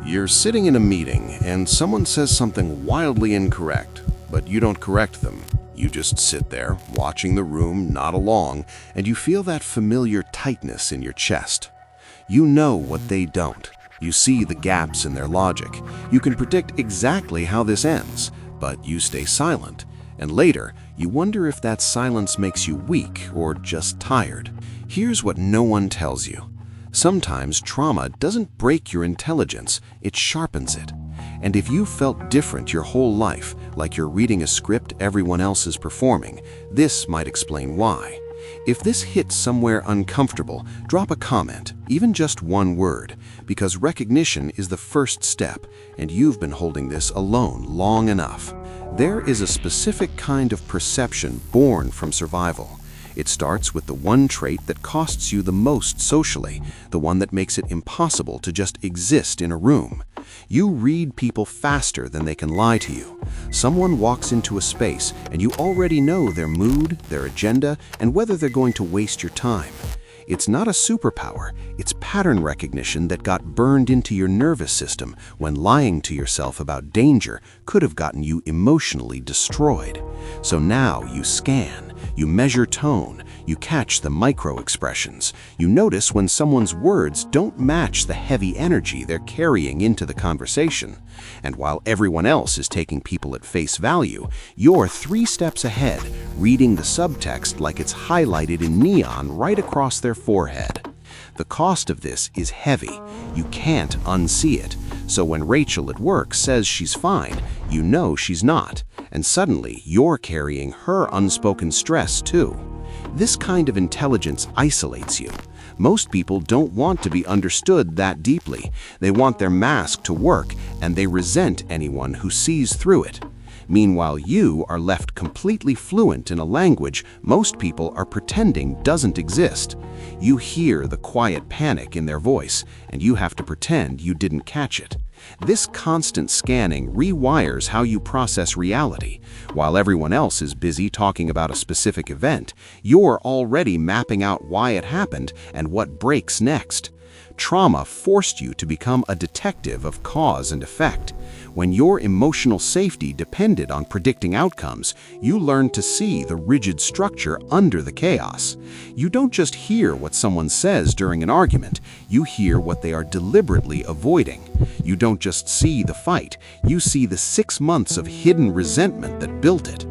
You're sitting in a meeting and someone says something wildly incorrect, but you don't correct them. You just sit there, watching the room, nod along, and you feel that familiar tightness in your chest. You know what they don't. You see the gaps in their logic. You can predict exactly how this ends, but you stay silent. And later, you wonder if that silence makes you weak or just tired. Here's what no one tells you. Sometimes trauma doesn't break your intelligence, it sharpens it. And if you felt different your whole life, like you're reading a script everyone else is performing, this might explain why. If this hits somewhere uncomfortable, drop a comment, even just one word, because recognition is the first step, and you've been holding this alone long enough. There is a specific kind of perception born from survival. It starts with the one trait that costs you the most socially, the one that makes it impossible to just exist in a room. You read people faster than they can lie to you. Someone walks into a space and you already know their mood, their agenda, and whether they're going to waste your time. It's not a superpower, it's pattern recognition that got burned into your nervous system when lying to yourself about danger could have gotten you emotionally destroyed. So now you scan, you measure tone, you catch the micro-expressions. You notice when someone's words don't match the heavy energy they're carrying into the conversation. And while everyone else is taking people at face value, you're 3 steps ahead, reading the subtext like it's highlighted in neon right across their forehead. The cost of this is heavy. You can't unsee it. So when Rachel at work says she's fine, you know she's not. And suddenly, you're carrying her unspoken stress too. This kind of intelligence isolates you. Most people don't want to be understood that deeply. They want their mask to work, and they resent anyone who sees through it. Meanwhile, you are left completely fluent in a language most people are pretending doesn't exist. You hear the quiet panic in their voice, and you have to pretend you didn't catch it. This constant scanning rewires how you process reality. While everyone else is busy talking about a specific event, you're already mapping out why it happened and what breaks next. Trauma forced you to become a detective of cause and effect. When your emotional safety depended on predicting outcomes, you learned to see the rigid structure under the chaos. You don't just hear what someone says during an argument, you hear what they are deliberately avoiding. You don't just see the fight, you see the 6 months of hidden resentment that built it.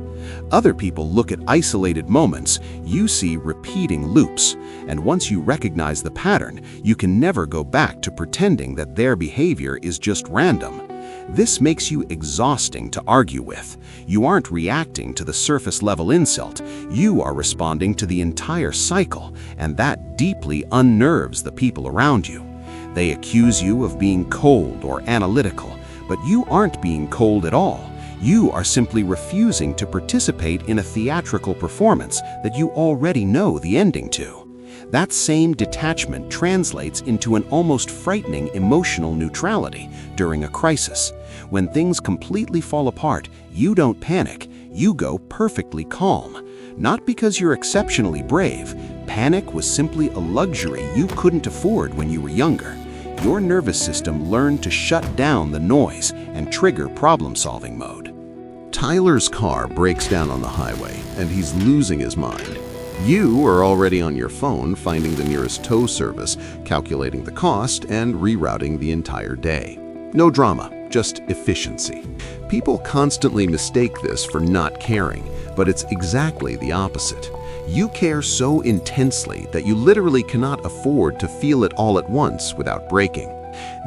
Other people look at isolated moments, you see repeating loops. And once you recognize the pattern, you can never go back to pretending that their behavior is just random. This makes you exhausting to argue with. You aren't reacting to the surface-level insult, you are responding to the entire cycle, and that deeply unnerves the people around you. They accuse you of being cold or analytical, but you aren't being cold at all. You are simply refusing to participate in a theatrical performance that you already know the ending to. That same detachment translates into an almost frightening emotional neutrality during a crisis. When things completely fall apart, you don't panic, you go perfectly calm. Not because you're exceptionally brave. Panic was simply a luxury you couldn't afford when you were younger. Your nervous system learned to shut down the noise and trigger problem-solving mode. Tyler's car breaks down on the highway, and he's losing his mind. You are already on your phone finding the nearest tow service, calculating the cost, and rerouting the entire day. No drama, just efficiency. People constantly mistake this for not caring, but it's exactly the opposite. You care so intensely that you literally cannot afford to feel it all at once without breaking.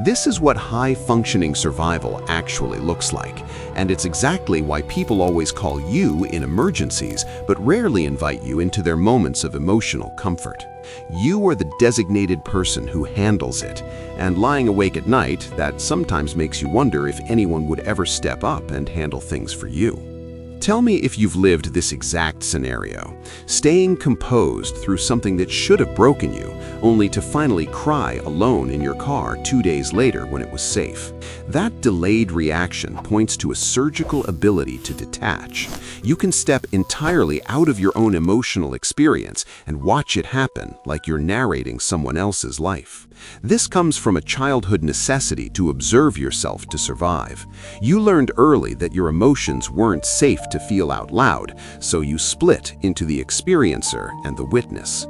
This is what high-functioning survival actually looks like, and it's exactly why people always call you in emergencies but rarely invite you into their moments of emotional comfort. You are the designated person who handles it, and lying awake at night, that sometimes makes you wonder if anyone would ever step up and handle things for you. Tell me if you've lived this exact scenario, staying composed through something that should have broken you, only to finally cry alone in your car 2 days later when it was safe. That delayed reaction points to a surgical ability to detach. You can step entirely out of your own emotional experience and watch it happen like you're narrating someone else's life. This comes from a childhood necessity to observe yourself to survive. You learned early that your emotions weren't safe to feel out loud, so you split into the experiencer and the witness.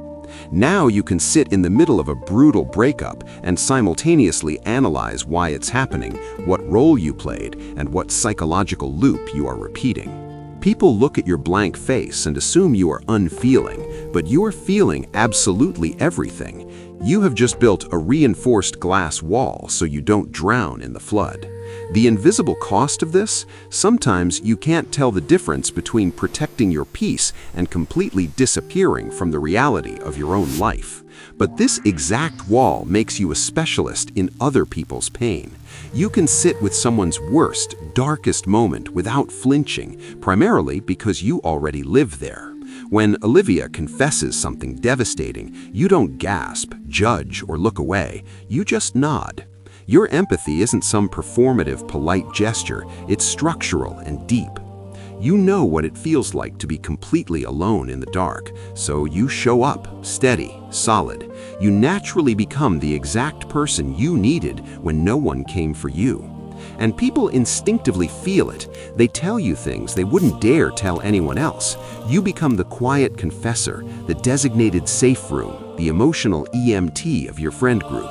Now you can sit in the middle of a brutal breakup and simultaneously analyze why it's happening, what role you played, and what psychological loop you are repeating. People look at your blank face and assume you are unfeeling, but you are feeling absolutely everything. You have just built a reinforced glass wall so you don't drown in the flood. The invisible cost of this? Sometimes you can't tell the difference between protecting your peace and completely disappearing from the reality of your own life. But this exact wall makes you a specialist in other people's pain. You can sit with someone's worst, darkest moment without flinching, primarily because you already live there. When Olivia confesses something devastating, you don't gasp, judge, or look away. You just nod. Your empathy isn't some performative, polite gesture. It's structural and deep. You know what it feels like to be completely alone in the dark, so you show up, steady, solid. You naturally become the exact person you needed when no one came for you. And people instinctively feel it. They tell you things they wouldn't dare tell anyone else. You become the quiet confessor, the designated safe room, the emotional EMT of your friend group.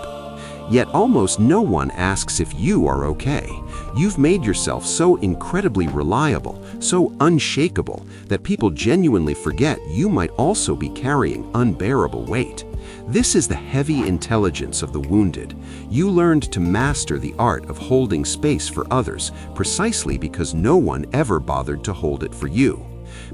Yet almost no one asks if you are okay. You've made yourself so incredibly reliable, so unshakable, that people genuinely forget you might also be carrying unbearable weight. This is the heavy intelligence of the wounded. You learned to master the art of holding space for others precisely because no one ever bothered to hold it for you.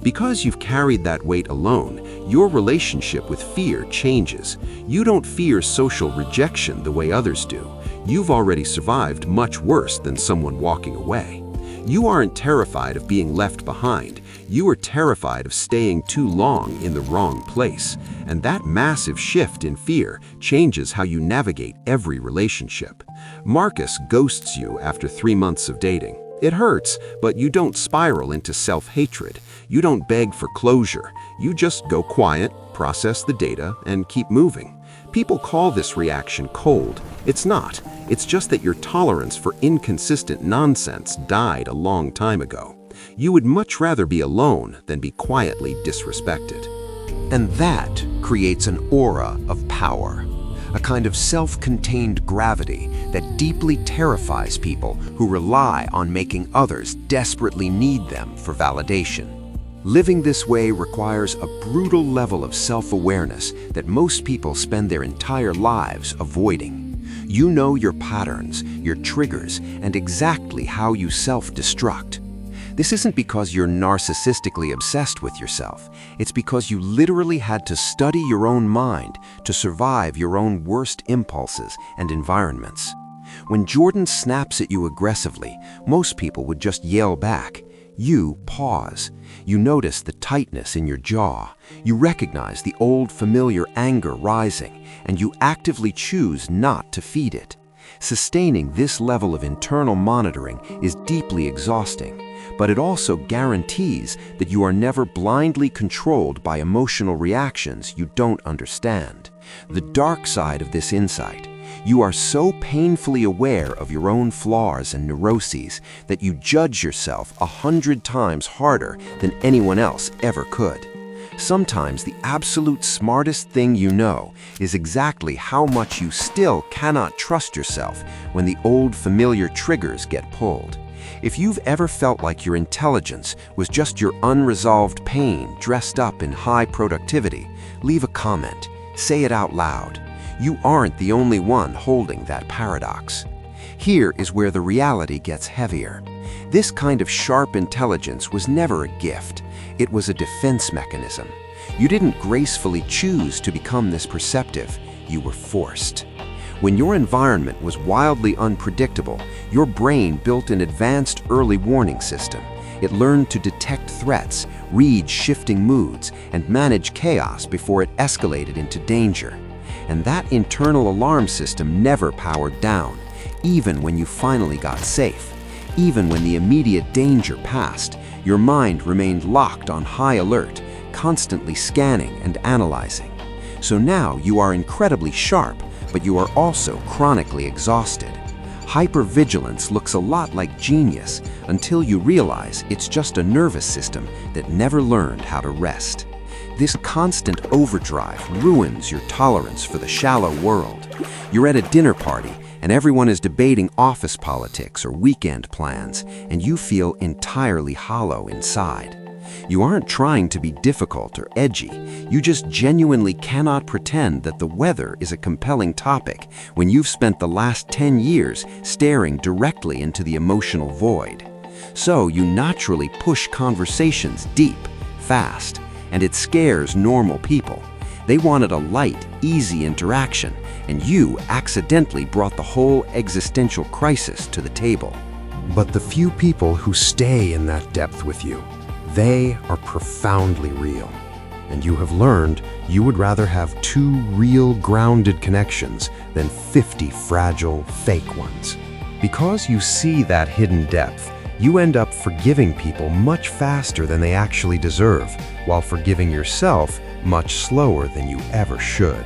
Because you've carried that weight alone, your relationship with fear changes. You don't fear social rejection the way others do. You've already survived much worse than someone walking away. You aren't terrified of being left behind. You are terrified of staying too long in the wrong place. And that massive shift in fear changes how you navigate every relationship. Marcus ghosts you after 3 months of dating. It hurts, but you don't spiral into self-hatred. You don't beg for closure. You just go quiet, process the data, and keep moving. People call this reaction cold. It's not. It's just that your tolerance for inconsistent nonsense died a long time ago. You would much rather be alone than be quietly disrespected. And that creates an aura of power, a kind of self-contained gravity that deeply terrifies people who rely on making others desperately need them for validation. Living this way requires a brutal level of self-awareness that most people spend their entire lives avoiding. You know your patterns, your triggers, and exactly how you self-destruct. This isn't because you're narcissistically obsessed with yourself. It's because you literally had to study your own mind to survive your own worst impulses and environments. When Jordan snaps at you aggressively, most people would just yell back. You pause. You notice the tightness in your jaw. You recognize the old familiar anger rising, and you actively choose not to feed it. Sustaining this level of internal monitoring is deeply exhausting, but it also guarantees that you are never blindly controlled by emotional reactions you don't understand. The dark side of this insight: you are so painfully aware of your own flaws and neuroses that you judge yourself 100 times harder than anyone else ever could. Sometimes the absolute smartest thing you know is exactly how much you still cannot trust yourself when the old familiar triggers get pulled. If you've ever felt like your intelligence was just your unresolved pain dressed up in high productivity, leave a comment. Say it out loud. You aren't the only one holding that paradox. Here is where the reality gets heavier. This kind of sharp intelligence was never a gift. It was a defense mechanism. You didn't gracefully choose to become this perceptive. You were forced. When your environment was wildly unpredictable, your brain built an advanced early warning system. It learned to detect threats, read shifting moods, and manage chaos before it escalated into danger. And that internal alarm system never powered down, even when you finally got safe. Even when the immediate danger passed, your mind remained locked on high alert, constantly scanning and analyzing. So now you are incredibly sharp, but you are also chronically exhausted. Hypervigilance looks a lot like genius until you realize it's just a nervous system that never learned how to rest. This constant overdrive ruins your tolerance for the shallow world. You're at a dinner party and everyone is debating office politics or weekend plans, and you feel entirely hollow inside. You aren't trying to be difficult or edgy. You just genuinely cannot pretend that the weather is a compelling topic when you've spent the last 10 years staring directly into the emotional void. So you naturally push conversations deep, fast, and it scares normal people. They wanted a light, easy interaction, and you accidentally brought the whole existential crisis to the table. But the few people who stay in that depth with you, they are profoundly real. And you have learned you would rather have 2 real grounded connections than 50 fragile, fake ones. Because you see that hidden depth, you end up forgiving people much faster than they actually deserve, while forgiving yourself much slower than you ever should.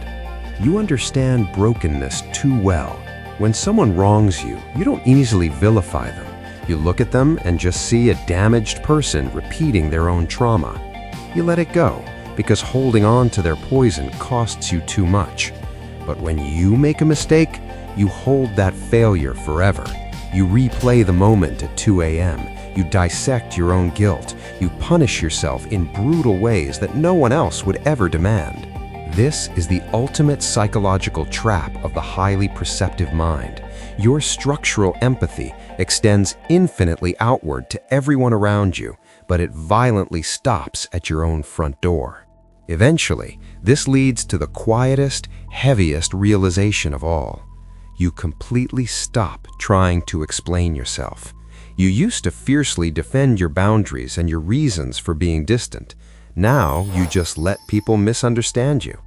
You understand brokenness too well. When someone wrongs you, you don't easily vilify them. You look at them and just see a damaged person repeating their own trauma. You let it go, because holding on to their poison costs you too much. But when you make a mistake, you hold that failure forever. You replay the moment at 2 a.m. You dissect your own guilt. You punish yourself in brutal ways that no one else would ever demand. This is the ultimate psychological trap of the highly perceptive mind. Your structural empathy extends infinitely outward to everyone around you, but it violently stops at your own front door. Eventually, this leads to the quietest, heaviest realization of all. You completely stop trying to explain yourself. You used to fiercely defend your boundaries and your reasons for being distant. Now, you just let people misunderstand you.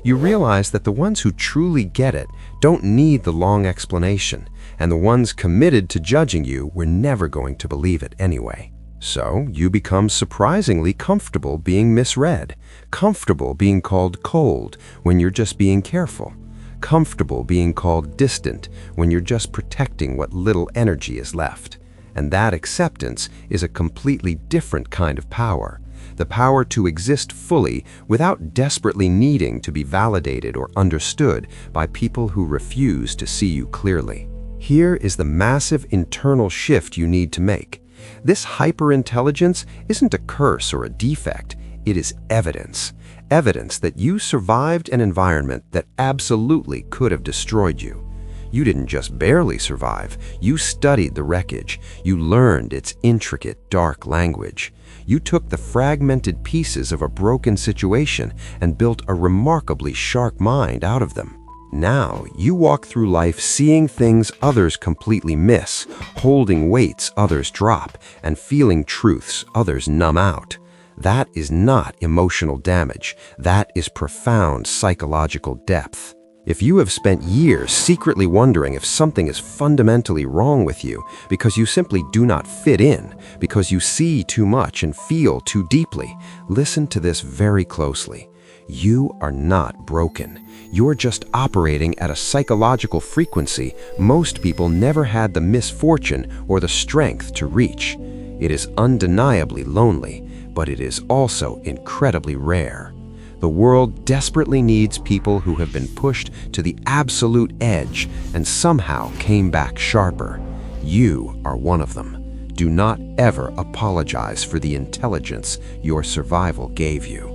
You realize that the ones who truly get it don't need the long explanation, and the ones committed to judging you were never going to believe it anyway. So, you become surprisingly comfortable being misread, comfortable being called cold when you're just being careful, comfortable being called distant when you're just protecting what little energy is left. And that acceptance is a completely different kind of power. The power to exist fully without desperately needing to be validated or understood by people who refuse to see you clearly. Here is the massive internal shift you need to make. This hyperintelligence isn't a curse or a defect. It is evidence. Evidence that you survived an environment that absolutely could have destroyed you. You didn't just barely survive. You studied the wreckage. You learned its intricate, dark language. You took the fragmented pieces of a broken situation and built a remarkably sharp mind out of them. Now, you walk through life seeing things others completely miss, holding weights others drop, and feeling truths others numb out. That is not emotional damage. That is profound psychological depth. If you have spent years secretly wondering if something is fundamentally wrong with you because you simply do not fit in, because you see too much and feel too deeply, listen to this very closely. You are not broken. You're just operating at a psychological frequency most people never had the misfortune or the strength to reach. It is undeniably lonely, but it is also incredibly rare. The world desperately needs people who have been pushed to the absolute edge and somehow came back sharper. You are one of them. Do not ever apologize for the intelligence your survival gave you.